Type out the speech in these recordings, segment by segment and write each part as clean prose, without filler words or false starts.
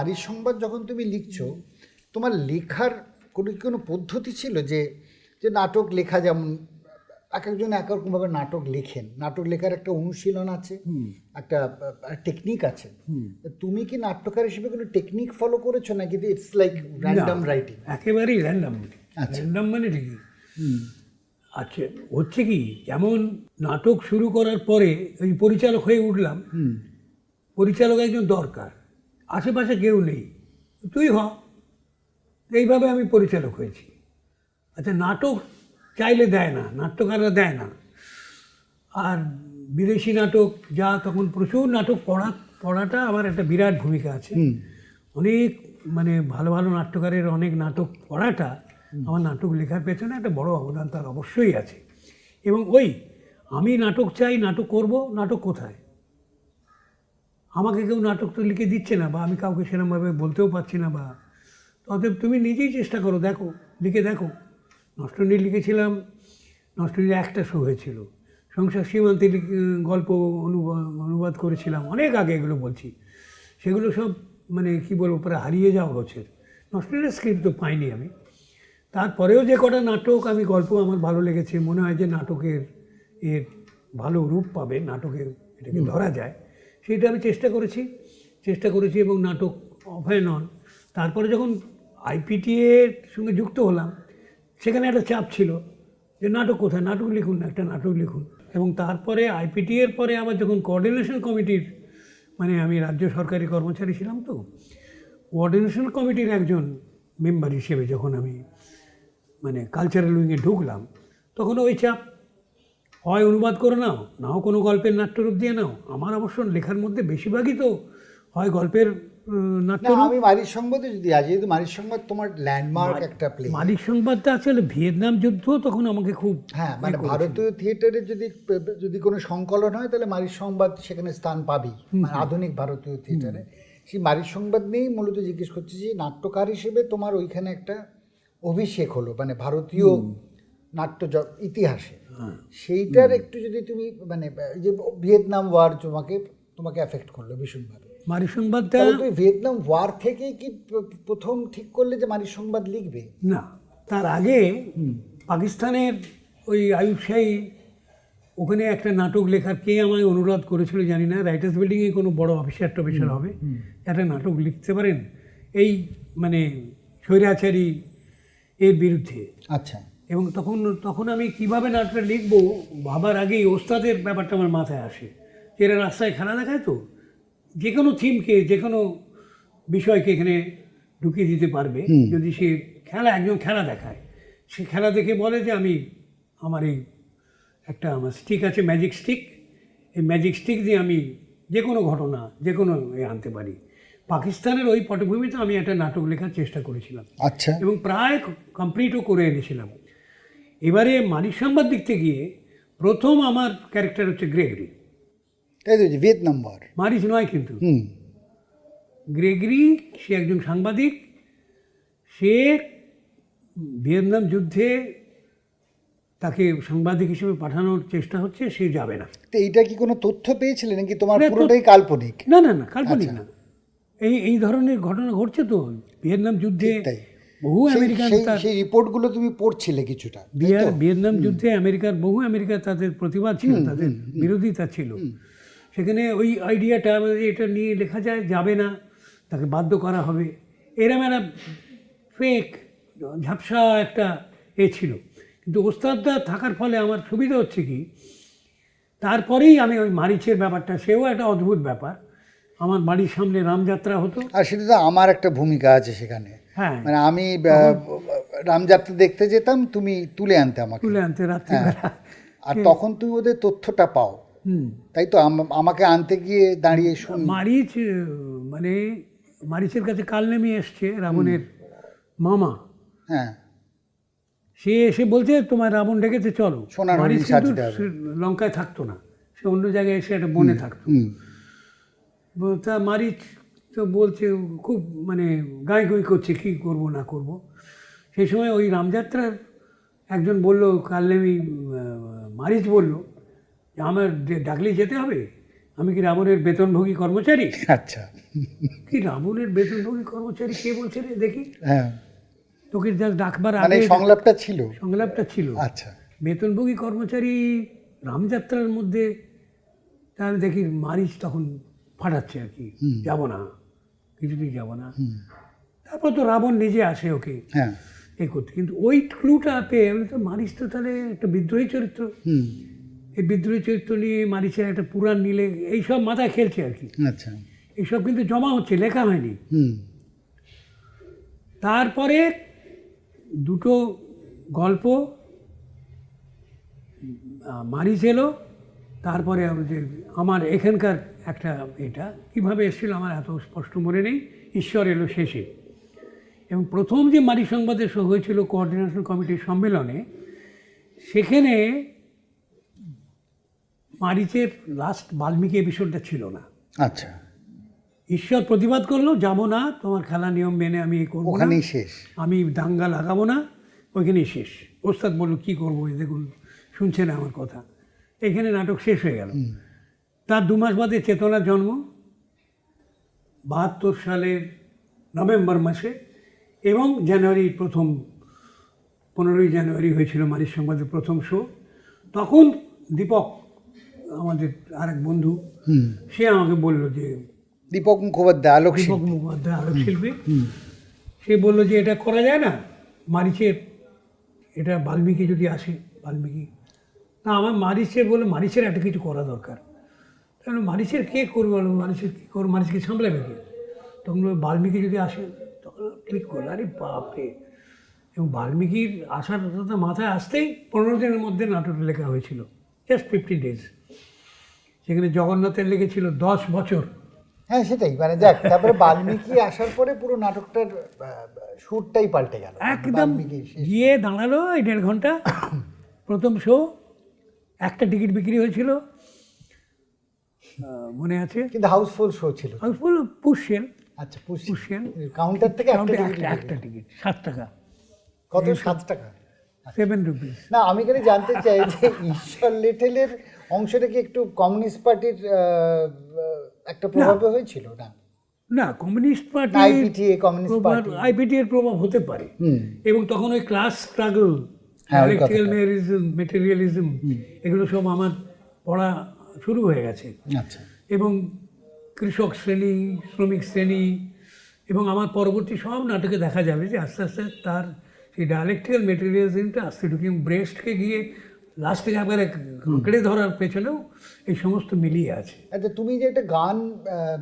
মারির সংবাদ যখন তুমি লিখছো, তোমার লেখার কোনো পদ্ধতি ছিল যে যে নাটক লেখা, যেমন এক একজন এক রকমভাবে নাটক লেখেন, নাটক লেখার একটা অনুশীলন আছে, একটা টেকনিক আছে। তুমি কি নাট্যকার হিসেবে কোনো টেকনিক ফলো করেছো নাকি ইটস লাইক র্যান্ডম রাইটিং? একেবারেই র্যান্ডাম। র্যান্ডাম মানে ঠিকই। আচ্ছা, হচ্ছে কি, যেমন নাটক শুরু করার পরে ওই পরিচালক হয়ে উঠলাম, পরিচালক একজন দরকার, আশেপাশে কেউ নেই, তুই হ, এইভাবে আমি পরিচালক হয়েছি। আচ্ছা, নাটক চাইলে দেয় না, নাট্যকাররা দেয় না। আর বিদেশি নাটক যা, তখন প্রচুর নাটক পড়াটা আমার একটা বিরাট ভূমিকা আছে। অনেক মানে ভালো ভালো নাট্যকারের অনেক নাটক পড়াটা আমার নাটক লেখার পেছনে একটা বড় অবদান তার অবশ্যই আছে। এবং ওই আমি নাটক চাই, নাটক করব, নাটক কোথায়? আমাকে কেউ নাটক তো লিখে দিচ্ছে না, বা আমি কাউকে সেরকমভাবে বলতেও পারছি না। বা অতএব তুমি নিজেই চেষ্টা করো, দেখো, লিখে দেখো। নষ্টনীল লিখেছিলাম, নষ্টনীল একটা শো হয়েছিল। সংসার সীমান্তে গল্প অনুবাদ করেছিলাম অনেক আগে, এগুলো বলছি। সেগুলো সব মানে কী বলবো, প্রায় হারিয়ে যাওয়া গোছের। নষ্টনীলের স্ক্রিপ্ট তো পাইনি আমি। তারপরেও যে কটা নাটক আমি, গল্প আমার ভালো লেগেছে, মনে হয় যে নাটকের এর ভালো রূপ পাবে, নাটকের এটাকে ধরা যায়, সেটা আমি চেষ্টা করেছি এবং নাটক অভয় নন। তারপরে যখন আইপিটিএর সঙ্গে যুক্ত হলাম, সেখানে একটা চাপ ছিল যে নাটক কোথায়, নাটক লিখুন, একটা নাটক লিখুন। এবং তারপরে আইপিটিএর পরে আবার যখন কোঅর্ডিনেশন কমিটির, মানে আমি রাজ্য সরকারি কর্মচারী ছিলাম, তো কোঅর্ডিনেশন কমিটির একজন মেম্বার হিসেবে যখন আমি মানে কালচারাল উইংয়ে ঢুকলাম, তখন ওই চাপ, হয় অনুবাদ করে নাও, নাও কোনো গল্পের নাট্যরূপ দিয়ে নাও। আমার অবশ্য লেখার মধ্যে বেশিরভাগই তো হয় গল্পের নাট্যরূপ। আমি মারির সংবাদে যদি আজ, যেহেতু মারির সংবাদ তোমার ল্যান্ডমার্ক একটা প্লে, মারির সংবাদটা আসলে ভিয়েতনাম যুদ্ধ তখন আমাকে খুব, হ্যাঁ, মানে ভারতীয় থিয়েটারের যদি কোনো সংকলন হয়, তাহলে মারির সংবাদ সেখানে স্থান পাবেই, মানে আধুনিক ভারতীয় থিয়েটারে। সেই মারির সংবাদ নিয়েই মূলত জিজ্ঞেস করছি যে নাট্যকার হিসেবে তোমার ওইখানে একটা অভিষেক হলো, মানে ভারতীয় নাট্য ইতিহাসে। সেইটার একটু যদি তুমি মানে যে ভিয়েতনাম ওয়ার তোমাকে অ্যাফেক্ট করলো ভীষণভাবে, মারির সংবাদটা। তুমি ভিয়েতনাম ওয়ার থেকেই কি প্রথম ঠিক করলে যে মারির সংবাদ লিখবে? না, তার আগে পাকিস্তানের ওই আইয়ুব শাহী, ওখানে একটা নাটক লেখার, কে আমায় অনুরোধ করেছিল জানি না, রাইটার্স বিল্ডিংয়ে কোনো বড় অফিসার হবে, একটা নাটক লিখতে পারেন এই মানে স্বৈরাচারী এর বিরুদ্ধে। আচ্ছা। এবং তখন আমি কিভাবে নাটকটা লিখবো ভাবার আগেই ওস্তাদের ব্যাপারটা আমার মাথায় আসে। এরা রাস্তায় খেলা দেখায়, তো যে কোনো থিমকে, যে কোনো বিষয়কে এখানে ঢুকিয়ে দিতে পারবে যদি সে একজন খেলা দেখায়। সে খেলা দেখে বলে যে আমার আমার স্টিক আছে, ম্যাজিক স্টিক, এই ম্যাজিক স্টিক দিয়ে আমি যে কোনো ঘটনা, যে কোনো আনতে পারি। পাকিস্তানের ওই পটভূমিতে আমি একটা নাটক লেখার চেষ্টা করেছিলাম। আচ্ছা। এবং প্রায় কমপ্লিটও করে এনেছিলাম। এবারে মারির সংবাদ লিখতে গিয়ে প্রথম আমার ক্যারেক্টার হচ্ছে গ্রেগরি। তাই তো, ভিয়েতনাম ওয়ার। মারিচ নয় কিন্তু, গ্রেগরি। সে একজন সাংবাদিক, সে ভিয়েতনাম যুদ্ধে তাকে সাংবাদিক হিসেবে পাঠানোর চেষ্টা হচ্ছে, সে যাবে না। তো এইটা কি কোনো তথ্য পেয়েছিলেন নাকি তোমার পুরোটাই কাল্পনিক? না, কাল্পনিক না। এই ধরনের ঘটনা ঘটছে তো ভিয়েতনাম যুদ্ধে। বহু আমেরিকান, সেই রিপোর্টগুলো তুমি পড়ছিলে কিছুটা? ভিয়েতনাম যুদ্ধে আমেরিকার তাদের প্রতিবাদ ছিল, তাদের বিরোধিতা ছিল। সেখানে ওই আইডিয়াটা, এটা নিয়ে লেখা যায়, যাবে না, তাকে বাধ্য করা হবে, এরম একটা ফেক ঝাপসা একটা ছিল। কিন্তু ওস্তাদটা থাকার ফলে আমার সুবিধা হচ্ছে কি, তারপরেই আমি ওই মারিচের ব্যাপারটা, সেও একটা অদ্ভুত ব্যাপার। আমার বাড়ির সামনে রামযাত্রা হতো, আর সেটা তো আমার একটা ভূমিকা আছে সেখানে। হ্যাঁ, মানে আমি রামযাত্রা দেখতে যেতাম, তুমি তুলে আনতে রাত্রিবেলা। আর তখন তুমি ওদের তথ্যটা পাও, তাই তো? আমাকে আনতে গিয়ে দাঁড়িয়ে শুনি মারিচ, মানে মারিচের কাছে কালনেমি এসছে, রাবণের মামা। হ্যাঁ, সে এসে বলছে তোমার রাবণ ডেকেছে, চলো। মারিচ কিন্তু লঙ্কায় থাকতো না, সে অন্য জায়গায় এসে একটা বনে থাকতো। তা মারিচ তো বলছে, খুব মানে গাঁই গুঁই করছে, কী করবো না করব। সেই সময় ওই রামযাত্রার একজন বলল, কালনেমি মারিচ বলল, আমার ডাকলেই যেতে হবে, আমি কি রাবণের বেতনভোগী কর্মচারী? আচ্ছা। কি রাবণের বেতনভোগী কর্মচারী কে বলছে রে দেখি? হ্যাঁ, তোকে যা ডাকবার মানে আগে এই সংলাপটা ছিল। সংলাপটা ছিল। আচ্ছা। বেতনভোগী কর্মচারী রামযাত্রার মধ্যে, তাহলে দেখি মারিচ তখন ফাটাচ্ছে আর কি, যাব না, কিছুতেই যাব না। তারপর তো রাবণ নিজে আসে ওকে হ্যাঁ। এ করতে, কিন্তু ওই ক্লুটা পেয়ে আমি তো মারিচ তো তাহলে একটা বিদ্রোহী চরিত্র, এই বিদ্রোহী চরিত্র নিয়ে মারিচের একটা পুরাণ নিলে এইসব মাথায় খেলছে আর কি। আচ্ছা। এইসব কিন্তু জমা হচ্ছে, লেখা হয়নি। তারপরে দুটো গল্প মারিচ এলো, তারপরে যে আমার এখানকার একটা এটা কীভাবে এসেছিল আমার এত স্পষ্ট মনে নেই, ঈশ্বর এলো শেষে। এবং প্রথম যে মারি সংবাদের শো হয়েছিল কোঅর্ডিনেশন কমিটির সম্মেলনে, সেখানে মারিচের লাস্ট বাল্মীকি এপিসোডটা ছিল না। আচ্ছা। ঈশ্বর প্রতিবাদ করলো, যাবো না, তোমার খেলা নিয়ম মেনে আমি করবো না, ওখানেই শেষ। আমি দাঙ্গা লাগাবো না, ওইখানেই শেষ। ওস্তাদ বললো কী করবো, এই দেখুন শুনছে না আমার কথা। এখানে নাটক শেষ হয়ে গেল। তার 2 মাস বাদে চেতনার জন্ম 72 সালের নভেম্বর মাসে, এবং জানুয়ারি প্রথম 15ই জানুয়ারি হয়েছিল মারিচ সংবাদের প্রথম শো। তখন দীপক আমাদের আরেক বন্ধু, সে আমাকে বলল যে দীপক মুখোপাধ্যায়, আলোক দীপক মুখোপাধ্যায় আলোক শিল্পী, সে বললো যে এটা করা যায় না, মারিচের এটা বাল্মীকি যদি আসে, বাল্মীকি না, আমার মারিচের বলে মারিচের একটা কিছু করা দরকার। তাহলে মারিচের কে করবে, মারিচের কী করবো, মারিচকে সামলাবে কে? তখন বাল্মীকি যদি আসে, তখন ক্লিক করলো, আরে বাপরে। এবং বাল্মীকির আসার কথা মাথায় আসতেই 15 দিনের মধ্যে নাটকটা লেখা হয়েছিল, জাস্ট 50 ডেজ। সেখানে জগন্নাথের লেগেছিল 10 বছর। হ্যাঁ, সেটাই, মানে যাক, তারপরে বাল্মীকি আসার পরে পুরো নাটকটার শুটটাই পাল্টে গেল একদম গিয়ে দাঁড়ালো 1.5 ঘন্টা। প্রথম শো একটা টিকিট বিক্রি হয়েছিল, মনে আছে, কিন্তু হাউসফুল শো ছিল। হাউসফুল পুষ্যেল। আচ্ছা, পুষ্যেল কাউন্টার থেকে একটা টিকিট 7 টাকা। কত? 7 টাকা, 7 রুপিস। না, আমি এখানে জানতে চাই যে ঈশ্বর লিটলের অংশটা কি একটু কমিউনিস্ট পার্টির একটা প্রভাবে হয়েছিল? না, না, communist party, IPTA, communist party, IPTA এর প্রভাব হতে পারে। এবং তখন ওই ক্লাস স্ট্রাগল, ইলেকট্রিক্যাল মেটেরিয়ালিজম, এগুলো সব আমার পড়া শুরু হয়ে গেছে। আচ্ছা। এবং কৃষক শ্রেণী, শ্রমিক শ্রেণী, এবং আমার পরবর্তী সব নাটকে দেখা যাবে যে আস্তে আস্তে তার সেই ডায়ালেকটিক্যাল মেটেরিয়ালিজমটা আস্তে ঢুকে ব্রেস্টকে গিয়ে লাস্টে একবারে আঁকড়ে ধরার পেছনেও এই সমস্ত মিলিয়ে আছে। আচ্ছা, তুমি যে একটা গান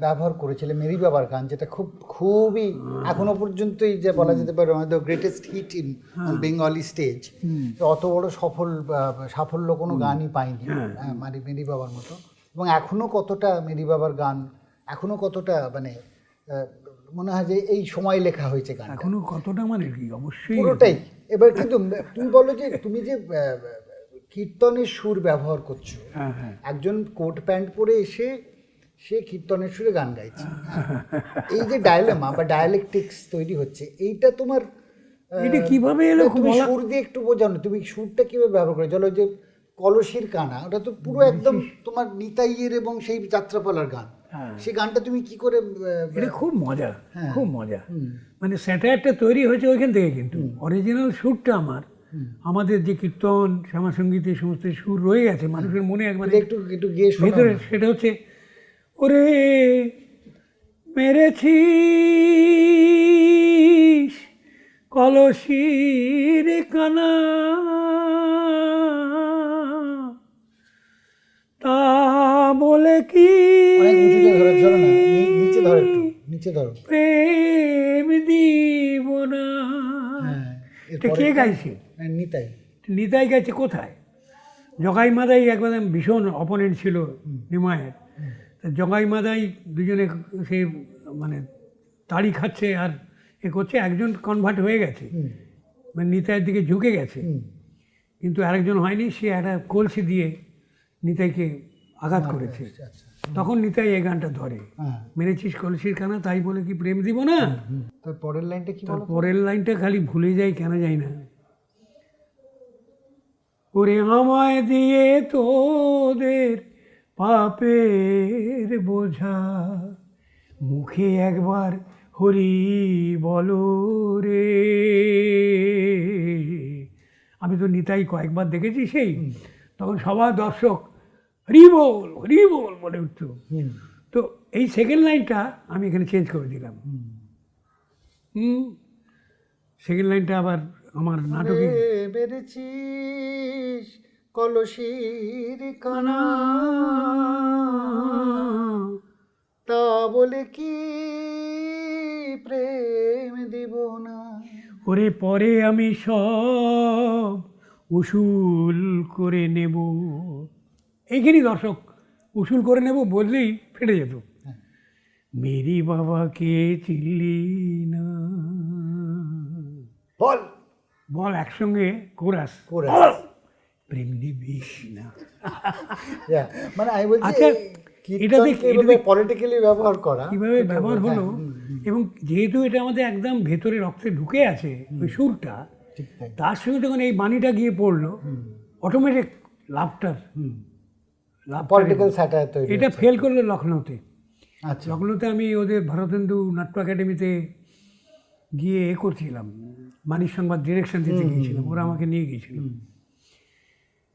ব্যবহার করেছিলে, মেরি বাবার গান, যেটা খুবই এখনো পর্যন্তই যে বলা যেতে পারে one of the greatest hit in Bengali stage. অত বড় সাফল্য কোনো গানই পায়নি মেরি বাবার মতো। এবং এখনো কতটা মেরি বাবার গান, এখনো কতটা মানে মনে হয় যে এই সময় লেখা হয়েছে গান, এখনো কতটা মানে কি, অবশ্যই পুরোটাই। এবার কিন্তু তুমি বলো যে তুমি যে কীর্তনের সুর ব্যবহার করছো, একজন কোট প্যান্ট পরে এসে সে কীর্তনের সুরে গান গাইছে, এই যে ডায়লেমা বা ডায়ালেকটিক্স তৈরি হচ্ছে, এইটা তোমার এটা কিভাবে এলো? তুমি সুর দিয়ে একটু বোঝাও না, তুমি সুরটা কিভাবে ব্যবহার করে? চলো, যে কলসির কানা, ওটা তো পুরো একদম তোমার নিতাইয়ের এবং সেই যাত্রাপালার গান, সেই গানটা তুমি কি করে? এটা খুব মজা, খুব মজা। মানে স্যাটায়ারটা তৈরি হয়েছে ওইখান থেকে, কিন্তু অরিজিনাল সুরটা আমাদের যে কীর্তন, শ্যামা সঙ্গীত, এই সমস্ত সুর রয়ে গেছে মানুষের মনে একবারে একটু গিয়ে ভেতরে, সেটা হচ্ছে ওরে মেরেছিস কলসির কানা, তা বলে কি নিচে ধরো, প্রেম দিব না। এটা কে গাইছে? নিতাই গাইছে। কোথায়? জগাই মাদাই একবার ভীষণ অপোনেন্ট ছিল নিমায়ের। জগাই মাদাই দুজনে সে মানে তাড়ি খাচ্ছে আর এ করছে, একজন কনভার্ট হয়ে গেছে, মানে নিতাইয়ের দিকে ঝুঁকে গেছে, কিন্তু আরেকজন হয়নি, সে একটা কলসি দিয়ে নিতাইকে আঘাত করেছে। তখন নিতাই এই গানটা ধরে, মেরেছিস কলসির কানা, তাই বলে কি প্রেম দিব না। তার পরের লাইনটা কি? পরের লাইনটা খালি ভুলে যাই, কেন যাই না। ওরে আমায় দিয়ে তোদের পাপের বোঝা, মুখে একবার হরি বলো রে। আমি তো নিতাই কয়েকবার দেখেছি সেই, তখন সবার দর্শক হরি বল বলে উঠত। তো এই সেকেন্ড লাইনটা আমি এখানে চেঞ্জ করে দিলাম। সেকেন্ড লাইনটা আবার আমার নাটকে বেড়েছিস কলসির কানা, তা বলে কি প্রেম দিব না। ওরে পরে আমি সব উসুল করে নেব। এইখানেই দর্শক উসুল করে নেব বললেই ফেটে যেত। মেরি বাবাকে চিনলি না, বল বল একসঙ্গে কোরাস, করে প্রেম নিবিস না। মানে আমি বলছি আচ্ছা, এটাতে পলিটিক্যালি ব্যবহার করা কীভাবে ব্যবহার হলো, এবং যেহেতু এটা আমাদের একদম ভেতরে রক্তে ঢুকে আছে ওই সুরটা, তার সঙ্গে যখন এই বাণীটা গিয়ে পড়লো, অটোমেটিক লাভটার পলিটিক্যাল স্যাটায়ার তৈরি। এটা ফেল করলো লখনৌতে। আচ্ছা, লখনৌতে আমি ওদের ভারতেন্দু নাট্য একাডেমিতে গিয়ে করছিলাম, মানিক সংবাদ ডিরেকশন দিতে গিয়েছিলাম, ওরা আমাকে নিয়ে গিয়েছিল।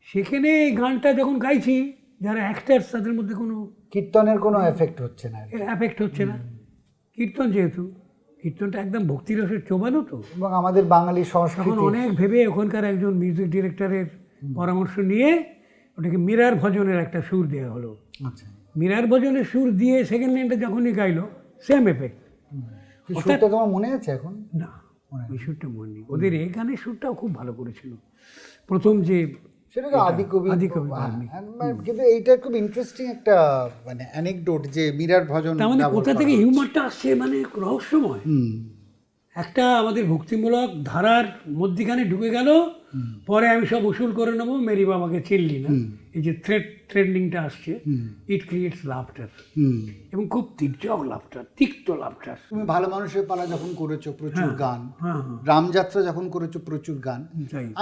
সেখানে এই গানটা যখন গাইছি, যারা অ্যাক্টার্স তাদের মধ্যে কোনো কীর্তনের কোনো এফেক্ট হচ্ছে না, এফেক্ট হচ্ছে না। কীর্তন যেহেতু কীর্তনটা একদম ভক্তিরসের চোবানো, তো এবং আমাদের বাঙালি তখন সংস্কৃতি অনেক ভেবে ওখানকার একজন মিউজিক ডিরেক্টরের পরামর্শ নিয়ে ওটাকে মীরার ভজনের একটা সুর দেওয়া হলো। আচ্ছা, মীরার ভজনের সুর দিয়ে সেকেন্ড লাইনটা যখনই গাইলো, সেম এফেক্ট। সুরটা তোমার মনে আছে এখন? না, ওই সুরটা মনে নেই। ওদের এই গানের সুরটাও খুব ভালো করেছিল, প্রথম যে সেটা তো আদিকবি। কিন্তু এইটা খুব ইন্টারেস্টিং একটা মানে অ্যানেকডোট যে মীরার ভজন। তার মানে কোথা থেকে হিউমারটা আসছে, মানে রহস্যময়। একটা আমাদের ভক্তিমূলক ধারার মধ্যিখানে ঢুকে গেল, পরে আমি সব উসুল করে নেবো, মেরি বাবাকে চিনলি না, এই যে থ্রেডনিংটা আসছে, ইট ক্রিয়েটস লাফটার, এবং খুব তির্যক লাফটার, তিক্ত লাফটার। তুমি ভালো মানুষের পালা যখন করেছো প্রচুর গান, রামযাত্রা যখন করেছো প্রচুর গান।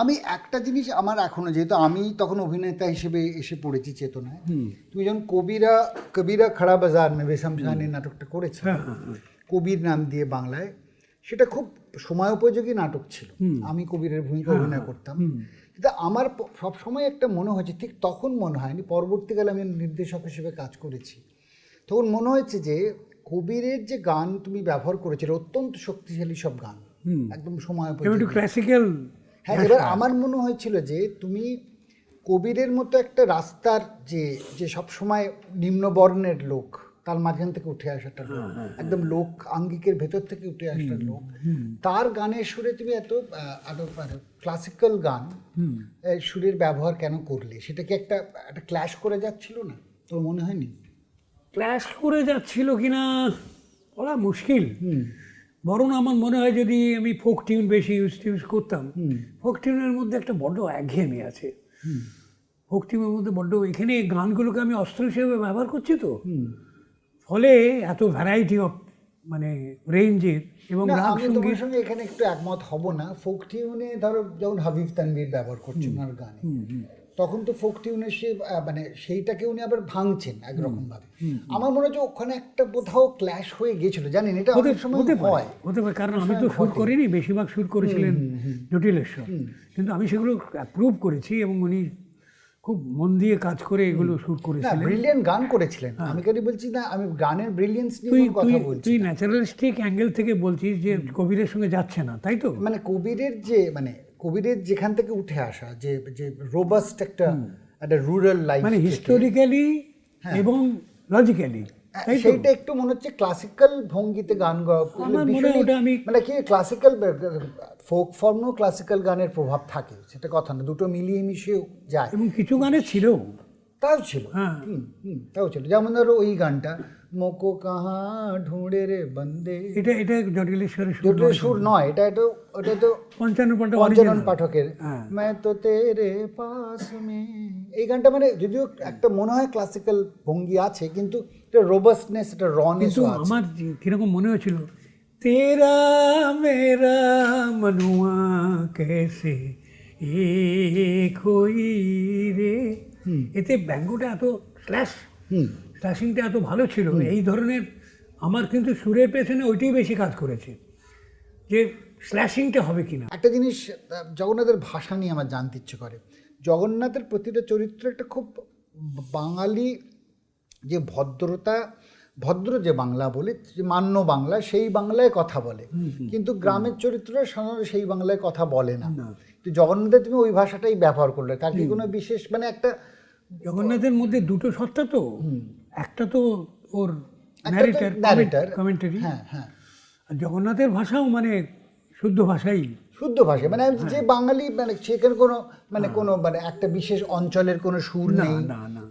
আমি একটা জিনিস আমার এখনো, যেহেতু আমি তখন অভিনেতা হিসেবে এসে পড়েছি চেতনায়, তুমি যখন কবিরা খড়া বাজার মে বেসম শাহানি নাটকটা করেছো, কবির নাম দিয়ে বাংলায়, সেটা খুব সময় উপযোগী নাটক ছিল। আমি কবিরের ভূমিকা অভিনয় করতাম। কিন্তু আমার সবসময় একটা মনে হয়েছে, ঠিক তখন মনে হয়নি, পরবর্তীকালে আমি নির্দেশক হিসেবে কাজ করেছি, তখন মনে হয়েছে যে কবিরের যে গান তুমি ব্যবহার করেছিলে অত্যন্ত শক্তিশালী সব গান, একদম সময় উপযোগী ক্লাসিক্যাল। হ্যাঁ, এবার আমার মনে হয়েছিল যে তুমি কবিরের মতো একটা রাস্তার যে সবসময় নিম্নবর্ণের লোক, তার মাঝখান থেকে উঠে আসাটা লোক, একদম লোক আঙ্গিকের ভেতর থেকে উঠে আসাটা লোক, তার গানের সুরে তুমি এত ক্লাসিক্যাল গান সুরের ব্যবহার কেন করলে? সেটা কি একটা ক্ল্যাশ করে যাচ্ছিল না, তোর মনে হয়নি? ক্ল্যাশ করে যাচ্ছিল কিনা বলা মুশকিল, বরং আমার মনে হয় যদি আমি ফোক টিউন বেশি ইউজ করতাম, ফোক টিউনের মধ্যে একটা বড্ড একঘেয়েমি আছে। ফোক টিউনের মধ্যে বড্ড, এখানে গানগুলোকে আমি অস্ত্র হিসেবে ব্যবহার করছি, তো ফলে এত ভ্যারাইটি অফ মানে রেঞ্জের এবং রাগ সঙ্গীত সঙ্গে এখানে একটু একমত হব না। ফোক টিউনে ধরো যখন হাবিব তানভীর ব্যবহার করছেন ওনার গানে, তখন তো ফোক টিউনের সে মানে সেইটাকে উনি আবার ভাঙছেন একরকম ভাবে। আমার মনে হচ্ছে ওখানে একটা কোথাও ক্ল্যাশ হয়ে গিয়েছিল, জানেন, এটা অনেক সময় হতে পারে, কারণ আমি তো সুর করিনি, বেশিরভাগ সুর করেছিলেন জটিলেশ্বর, কিন্তু আমি সেগুলো অ্যাপ্রুভ করেছি এবং উনি খুব মন দিয়ে কাজ করে এগুলো শুট করেছিলেন। ব্রিলিয়ান্ট গান করেছিলেন, আমি কেন বলছি না, আমি গানের ব্রিলিয়েন্স নিয়ে কথা বলছি। তুই ন্যাচারালিস্টিক অ্যাঙ্গেল থেকে বলছিস যে কবিরের সঙ্গে যাচ্ছে না, তাই তো? মানে কবিরের যেখান থেকে উঠে আসা যে রোবাস্ট একটা রুরাল লাইফ, মানে হিস্টোরিক্যালি এবং লজিক্যালি, সেইটা একটু মনে হচ্ছে ক্লাসিক্যাল ভঙ্গিতে গান গাওয়া, মানে কি ক্লাসিক্যাল ফোক ফর্মও ক্লাসিক্যাল গানের প্রভাব থাকে, সেটা কথা না, দুটো মিলিয়ে মিশিয়েও যায়। এবং কিছু গানে ছিল, তাও ছিল, তাও ছিল, যেমন ধরো ওই গানটা মোকো কাহা ঢুঁড়ে রে বন্দে, এটা জটিলেশ্বরের সুর নয়, ওটা তো পঞ্চানন পাঠকের मैं तो तेरे पास में। এই গানটা মানে যদিও একটা মনে হয় ক্লাসিক্যাল ভঙ্গি আছে, কিন্তু এটা রোবাস্টনেস, এটা রনেস আছে। আমার কিরকম মনে হয়েছিল, তেরা মেরা মনুয়া কেসে এক হই রে, এতে ব্যঙ্গটা এত স্ল্যাশ স্ল্যাশিংটা এত ভালো ছিল, এই ধরনের আমার কিন্তু সুরের পেছনে ওইটাই বেশি কাজ করেছে, যে স্ল্যাশিংটা হবে কিনা। একটা জিনিস জগন্নাথের ভাষা নিয়ে আমার জানতে ইচ্ছে করে। জগন্নাথের প্রতিটা চরিত্র একটা খুব বাঙালি যে ভদ্র যে বাংলা বলে, যে মান্য বাংলা, সেই বাংলায় কথা বলে, কিন্তু গ্রামের চরিত্ররা সাধারণত সেই বাংলায় কথা বলে না। তো জগন্নাথের তুমি ওই ভাষাটাই ব্যবহার করলে, তার কি কোনো বিশেষ মানে একটা জগন্নাথের মধ্যে দুটো সত্তা তো, একটা তো ওর ন্যারেটর কমেন্টারি, হ্যাঁ হ্যাঁ, আর জগন্নাথের ভাষাও মানে শুদ্ধ ভাষাই, শুদ্ধ ভাষা, মানে যে বাঙালি, মানে সেখানে কোনো মানে একটা বিশেষ অঞ্চলের কোনো সুর নেই,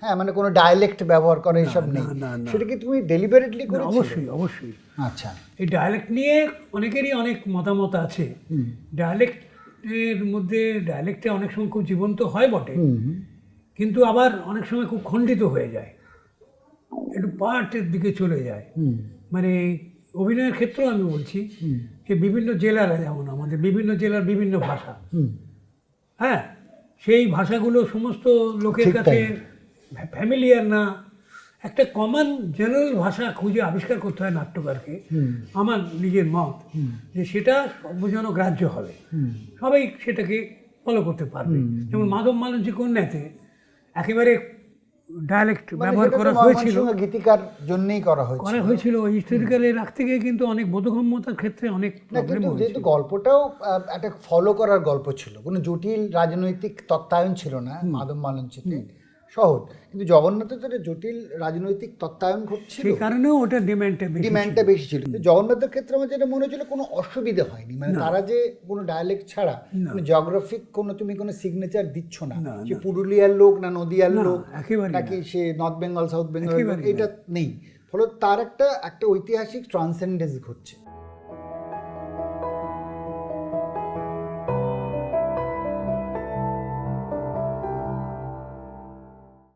হ্যাঁ, মানে কোনো ডায়ালেক্ট ব্যবহার করে এসব নেই। সেটা কি তুমি ডেলিবারেটলি করেছো? অবশ্যই অবশ্যই। আচ্ছা, এই ডায়ালেক্ট নিয়ে অনেকেরই অনেক মতামত আছে। ডায়ালেক্টের মধ্যে ডায়ালেক্টে অনেক সময় খুব জীবন্ত হয় বটে, কিন্তু আবার অনেক সময় খুব খণ্ডিত হয়ে যায়, একটু পার্টের দিকে চলে যায়। মানে অভিনয়ের ক্ষেত্রেও আমি বলছি যে বিভিন্ন জেলারা, যেমন আমাদের বিভিন্ন জেলার বিভিন্ন ভাষা, হ্যাঁ, সেই ভাষাগুলো সমস্ত লোকের কাছে ফ্যামিলিয়ার না। একটা কমন জেনারেল ভাষা খুঁজে আবিষ্কার করতে হয় নাট্যকারকে, আমার নিজের মত, যে সেটা সর্বজনগ্রাহ্য হবে, সবাই সেটাকে ফলো করতে পারবে। যেমন মাধব মালঞ্চি কন্যাতে একেবারে ডায়ালেক্ট ব্যবহার করা হয়েছিল, গীতিকার জন্যই করা হয়েছিল হিস্টোরিক্যালে রাখতে গিয়ে, কিন্তু অনেক বোধগম্যতার ক্ষেত্রে অনেক প্রবলেম হয়েছিল। যেহেতু গল্পটাও একটা ফলো করার গল্প ছিল, কোনো জটিল রাজনৈতিক তত্ত্বায়ন ছিল না মাধব মালঞ্চিতে, সহজ। কিন্তু জগন্নাথের তো একটা জটিল রাজনৈতিক তত্ত্বায়ন ঘটছিল, সেই কারণেও ওটা ডিম্যান্ডটা বেশি ছিল। জগন্নাথের ক্ষেত্রে আমার যেটা মনে হচ্ছিল কোনো অসুবিধা হয়নি, মানে তারা যে কোনো ডায়ালেক্ট ছাড়া কোনো জিওগ্রাফিক তুমি কোনো সিগনেচার দিচ্ছ না, সে পুরুলিয়ার লোক না নদিয়ার লোক নাকি সে নর্থ বেঙ্গল সাউথ বেঙ্গল, এটা নেই। ফলে তার একটা ঐতিহাসিক ট্রান্সেন্ডেন্স ঘটছে।